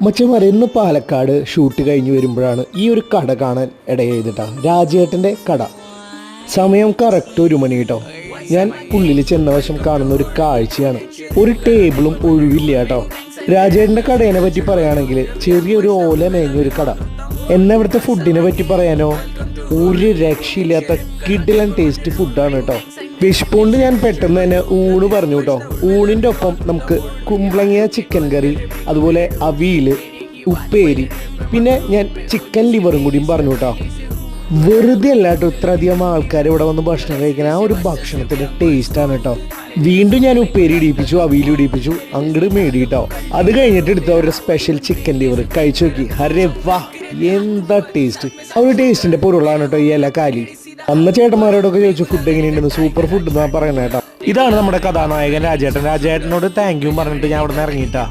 മച്ചന്മാരെ ഇന്ന് പാലക്കാട് ഷൂട്ട് കഴിഞ്ഞ് വരുമ്പോഴാണ് ഈ ഒരു കട കാണാൻ ഇടയായതിട്ടാ, രാജേട്ടൻ്റെ കട. സമയം കറക്റ്റ് 1 മണി കേട്ടോ. ഞാൻ ഉള്ളിൽ ചെന്ന വശം കാണുന്ന ഒരു കാഴ്ചയാണ്, ഒരു ടേബിളും ഒഴിവില്ല കേട്ടോ. രാജേട്ടൻ്റെ കടേനെ പറ്റി പറയുകയാണെങ്കിൽ ചെറിയൊരു ഓല മേഞ്ഞൊരു കട. എന്നാൽ ഇവിടുത്തെ ഫുഡിനെ പറ്റി പറയാനോ, ഒരു രക്ഷയില്ലാത്ത കിഡിലൻ ടേസ്റ്റ് ഫുഡാണ് കേട്ടോ. വിഷ്പുണ്ട് ഞാൻ പെട്ടെന്ന് തന്നെ ഊണ് പറഞ്ഞു കേട്ടോ. ഊണിൻ്റെ ഒപ്പം നമുക്ക് കുമ്പളങ്ങിയ ചിക്കൻ കറി, അതുപോലെ അവിയൽ, ഉപ്പേരി, പിന്നെ ഞാൻ ചിക്കൻ ലിവറും കൂടിയും പറഞ്ഞു കേട്ടോ. വെറുതെ അല്ല കേട്ടോ ഇത്രയധികം ആൾക്കാർ ഇവിടെ വന്ന് ഭക്ഷണം കഴിക്കാൻ. ആ ഒരു ഭക്ഷണത്തിൻ്റെ ടേസ്റ്റാണ് കേട്ടോ. വീണ്ടും ഞാൻ ഉപ്പേരി ഇടിപ്പിച്ചു, അവിയൽ ഇടിപ്പിച്ചു, അങ്ങോട്ട് മേടിയിട്ടോ. അത് കഴിഞ്ഞിട്ട് എടുത്ത അവരുടെ സ്പെഷ്യൽ ചിക്കൻ ലിവർ കഴിച്ചു നോക്കി. അരെ വാ, എന്താ ടേസ്റ്റ്! ആ ഒരു ടേസ്റ്റിൻ്റെ പൊരുളാണ് കേട്ടോ ഈ എല്ലാ കാലി. അന്ന ചേട്ടന്മാരോടൊക്കെ ചോദിച്ചു ഫുഡ് എങ്ങനെയുണ്ടെന്ന്. സൂപ്പർ ഫുഡ് എന്നാ പറയുന്നത് കേട്ടോ. ഇതാണ് നമ്മുടെ കഥാനായകൻ രാജേട്ടൻ. രാജേട്ടനോട് താങ്ക് യു പറഞ്ഞിട്ട് ഞാൻ അവിടെ നിന്ന് ഇറങ്ങിയിട്ടാ.